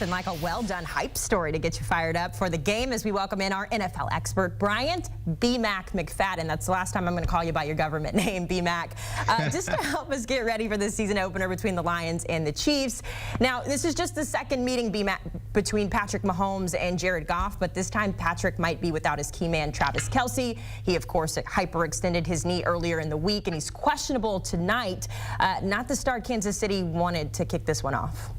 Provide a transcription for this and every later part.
And like a well-done hype story to get you fired up for the game as we welcome in our NFL expert, Bryant McFadden. That's the last time I'm going to call you by your government name, B-Mac. Just to help us get ready for the season opener between the Lions and the Chiefs. Now, this is just the second meeting, B-Mac, between Patrick Mahomes and Jared Goff, but this time Patrick might be without his key man, Travis Kelce. He, of course, hyperextended his knee earlier in the week, and he's questionable tonight. Not the start Kansas City wanted to kick this one off.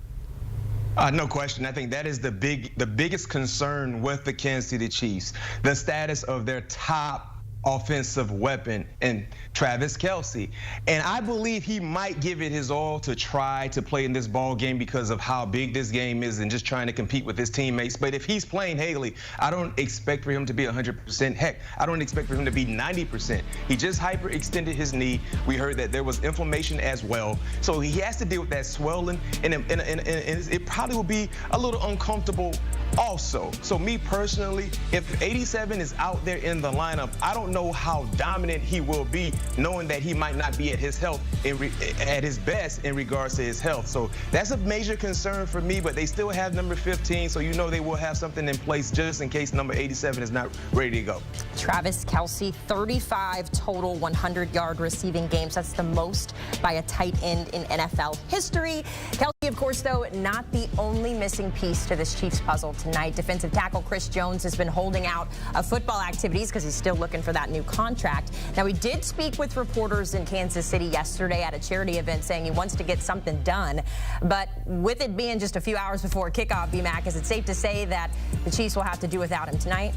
No question. I think that is the biggest concern with the Kansas City Chiefs, the status of their top offensive weapon and Travis Kelce. And I believe he might give it his all to try to play in this ball game because of how big this game is and just trying to compete with his teammates. But if he's playing Haley, I don't expect for him to be 100%. Heck, I don't expect for him to be 90%. He just hyperextended his knee. We heard that there was inflammation as well. So he has to deal with that swelling, and it probably will be a little uncomfortable also. So me personally, if 87 is out there in the lineup, I don't know how dominant he will be, knowing that he might not be at his health, at his best in regards to his health. So that's a major concern for me, but they still have number 15, so you know they will have something in place just in case number 87 is not ready to go. Travis Kelce, 35 total 100-yard receiving games. That's the most by a tight end in NFL history. Kelce, of course, though, not the only missing piece to this Chiefs puzzle tonight. Defensive tackle Chris Jones has been holding out of football activities because he's still looking for that new contract. Now, he did speak with reporters in Kansas City yesterday at a charity event saying he wants to get something done. But with it being just a few hours before kickoff, B-Mac, is it safe to say that the Chiefs will have to do without him tonight?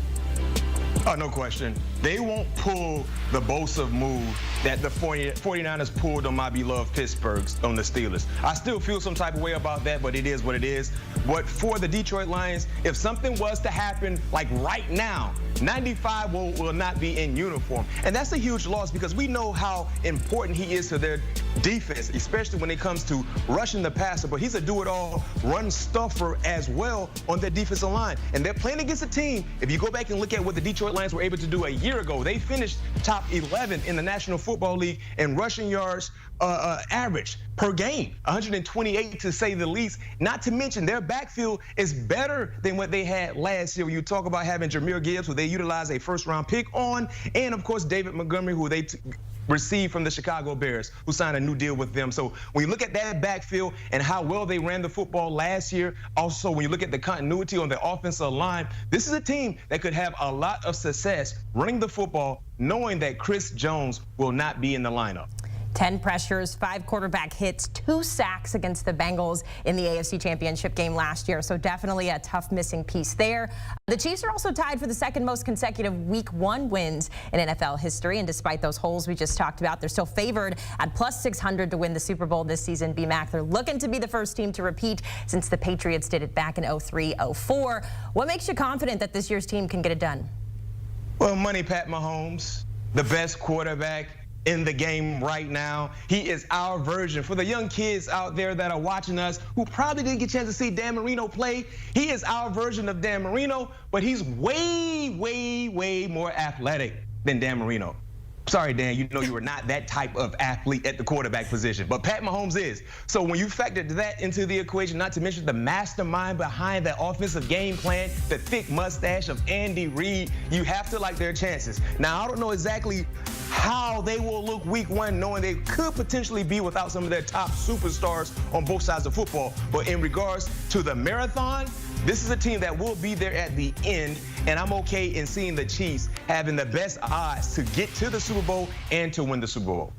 Oh, no question. They won't pull the Bosa move that the 49ers pulled on my beloved Pittsburgh, on the Steelers. I still feel some type of way about that, but it is what it is. But for the Detroit Lions, if something was to happen like right now, 95 will not be in uniform. And that's a huge loss because we know how important he is to their defense, especially when it comes to rushing the passer. But he's a do-it-all run stuffer as well on their defensive line. And they're playing against a team, if you go back and look at what the Detroit Lions were able to do a year ago, they finished top 11 in the National Football League in rushing yards average per game, 128 to say the least. Not to mention their backfield is better than what they had last year. You talk about having Jahmyr Gibbs, who they utilized a first-round pick on, and of course David Montgomery, who they received from the Chicago Bears, who signed a new deal with them. So when you look at that backfield and how well they ran the football last year, also when you look at the continuity on the offensive line, this is a team that could have a lot of success running the football, knowing that Chris Jones will not be in the lineup. 10 pressures, 5 quarterback hits, 2 sacks against the Bengals in the AFC Championship game last year. So definitely a tough missing piece there. The Chiefs are also tied for the second most consecutive Week 1 wins in NFL history. And despite those holes we just talked about, they're still favored at plus 600 to win the Super Bowl this season. B-Mac, they're looking to be the first team to repeat since the Patriots did it back in 03-04. What makes you confident that this year's team can get it done? Well, money, Pat Mahomes, the best quarterback in the game right now. He is our version. For the young kids out there that are watching us who probably didn't get a chance to see Dan Marino play, he is our version of Dan Marino, but he's way, way, way more athletic than Dan Marino. Sorry, Dan, you know you were not that type of athlete at the quarterback position, but Pat Mahomes is. So when you factor that into the equation, not to mention the mastermind behind that offensive game plan, the thick mustache of Andy Reid, you have to like their chances. Now, I don't know exactly how they will look Week 1, knowing they could potentially be without some of their top superstars on both sides of football. But in regards to the marathon, this is a team that will be there at the end, and I'm okay in seeing the Chiefs having the best odds to get to the Super Bowl and to win the Super Bowl.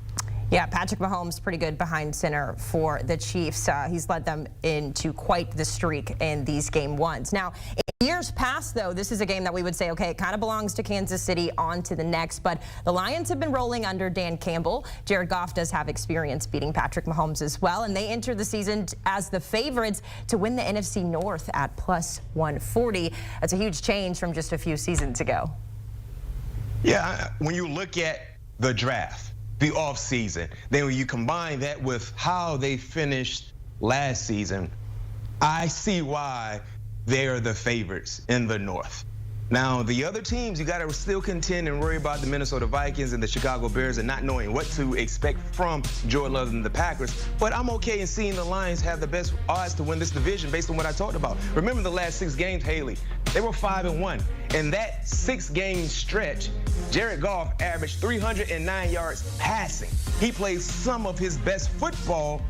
Yeah, Patrick Mahomes pretty good behind center for the Chiefs. He's led them into quite the streak in these game ones. Now, in years past, though, this is a game that we would say, okay, it kind of belongs to Kansas City, on to the next. But the Lions have been rolling under Dan Campbell. Jared Goff does have experience beating Patrick Mahomes as well. And they enter the season as the favorites to win the NFC North at plus 140. That's a huge change from just a few seasons ago. Yeah, when you look at the draft, the offseason, then when you combine that with how they finished last season, I see why they are the favorites in the North. Now, the other teams, you got to still contend and worry about the Minnesota Vikings and the Chicago Bears and not knowing what to expect from Jordan Love and the Packers. But I'm okay in seeing the Lions have the best odds to win this division based on what I talked about. Remember the last 6 games, Haley? They were 5-1. In that 6-game stretch, Jared Goff averaged 309 yards passing. He played some of his best football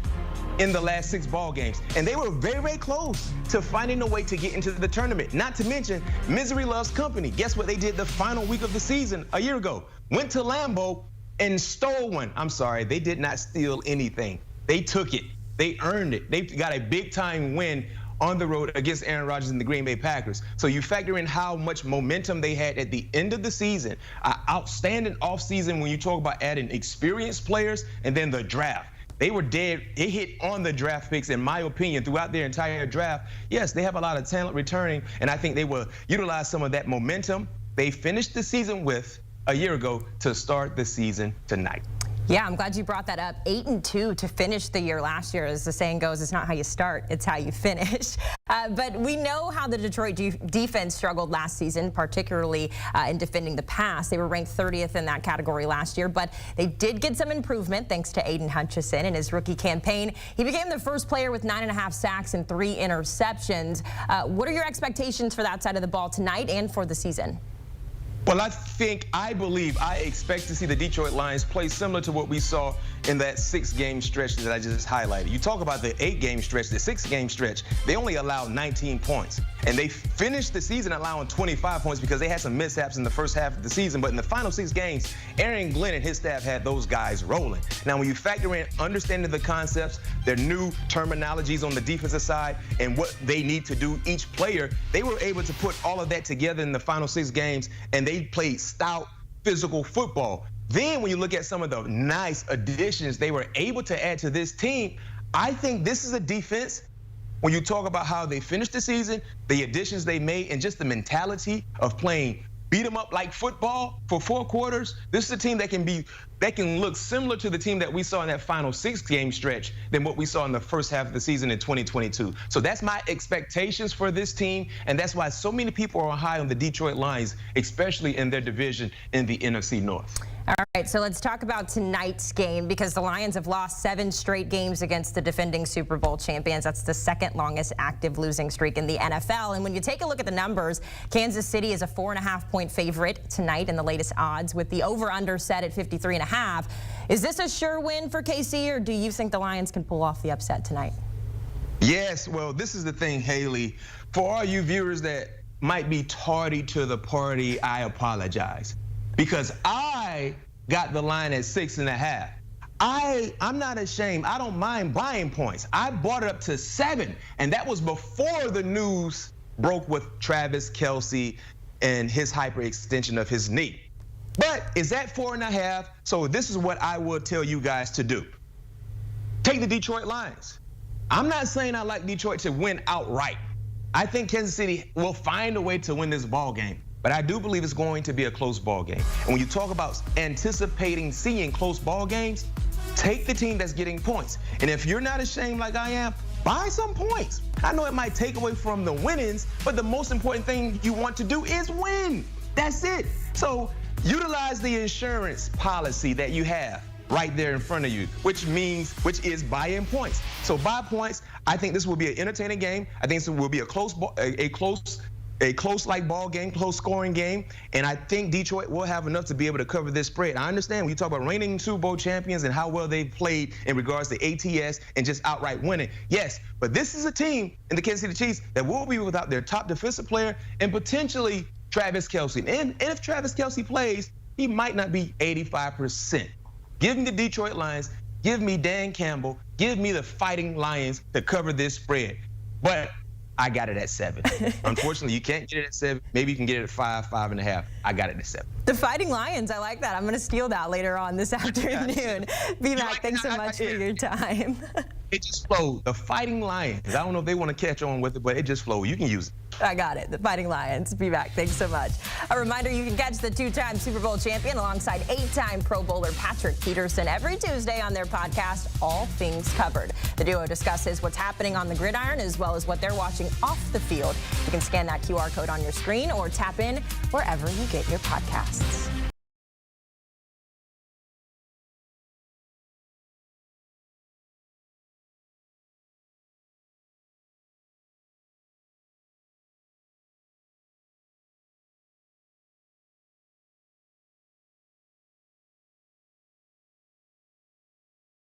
in the last 6 ball games. And they were very, very close to finding a way to get into the tournament. Not to mention, misery loves company. Guess what they did the final week of the season a year ago? Went to Lambeau and stole one. I'm sorry, they did not steal anything. They took it. They earned it. They got a big-time win on the road against Aaron Rodgers and the Green Bay Packers. So you factor in how much momentum they had at the end of the season, an outstanding offseason when you talk about adding experienced players and then the draft. They were dead. It hit on the draft picks, in my opinion, throughout their entire draft. Yes, they have a lot of talent returning, and I think they will utilize some of that momentum they finished the season with a year ago to start the season tonight. Yeah, I'm glad you brought that up. 8-2 to finish the year last year. As the saying goes, it's not how you start, it's how you finish. But we know how the Detroit defense struggled last season, particularly in defending the pass. They were ranked 30th in that category last year, but they did get some improvement thanks to Aiden Hutchinson in his rookie campaign. He became the first player with 9.5 sacks and 3 interceptions. What are your expectations for that side of the ball tonight and for the season? Well, I believe, I expect to see the Detroit Lions play similar to what we saw in that 6-game stretch that I just highlighted. You talk about the 8-game stretch, the 6-game stretch, they only allowed 19 points. And they finished the season allowing 25 points because they had some mishaps in the first half of the season. But in the final 6 games, Aaron Glenn and his staff had those guys rolling. Now, when you factor in understanding the concepts, their new terminologies on the defensive side, and what they need to do, each player, they were able to put all of that together in the final 6 games, and they played stout, physical football. Then when you look at some of the nice additions they were able to add to this team, I think this is a defense, when you talk about how they finished the season, the additions they made, and just the mentality of playing beat 'em up like football for 4 quarters. This is a team that can look similar to the team that we saw in that final 6-game stretch than what we saw in the first half of the season in 2022. So that's my expectations for this team, and that's why so many people are high on the Detroit Lions, especially in their division in the NFC North. All right, so let's talk about tonight's game, because the Lions have lost 7 straight games against the defending Super Bowl champions. That's the 2nd longest active losing streak in the NFL. And when you take a look at the numbers, Kansas City is a 4.5-point favorite tonight in the latest odds, with the over-under set at 53.5. Is this a sure win for KC, or do you think the Lions can pull off the upset tonight? Yes, well, this is the thing, Haley. For all you viewers that might be tardy to the party, I apologize. Because I got the line at 6.5. I'm not ashamed. I don't mind buying points. I bought it up to 7, and that was before the news broke with Travis Kelce and his hyperextension of his knee. But it's at 4.5, so this is what I will tell you guys to do. Take the Detroit Lions. I'm not saying I like Detroit to win outright. I think Kansas City will find a way to win this ball game. But I do believe it's going to be a close ball game. And when you talk about anticipating seeing close ball games, take the team that's getting points. And if you're not ashamed like I am, buy some points. I know it might take away from the winnings, but the most important thing you want to do is win. That's it. So utilize the insurance policy that you have right there in front of you, which is buying points. So buy points. I think this will be an entertaining game. I think this will be a close like ball game, close scoring game, and I think Detroit will have enough to be able to cover this spread. I understand when you talk about reigning Super Bowl champions and how well they've played in regards to ATS and just outright winning. Yes, but this is a team in the Kansas City Chiefs that will be without their top defensive player and potentially Travis Kelce. And if Travis Kelce plays, he might not be 85%. Give me the Detroit Lions, give me Dan Campbell, give me the Fighting Lions to cover this spread. But I got it at 7. Unfortunately, you can't get it at 7. Maybe you can get it at 5, 5.5. I got it at 7. The Fighting Lions, I like that. I'm going to steal that later on this afternoon. B-Mac, thanks so much for your time. It just flowed. The Fighting Lions. I don't know if they want to catch on with it, but it just flowed. You can use it. I got it. The Fighting Lions. Be back. Thanks so much. A reminder, you can catch the two-time Super Bowl champion alongside 8-time Pro Bowler Patrick Peterson every Tuesday on their podcast, All Things Covered. The duo discusses what's happening on the gridiron as well as what they're watching off the field. You can scan that QR code on your screen or tap in wherever you get your podcasts.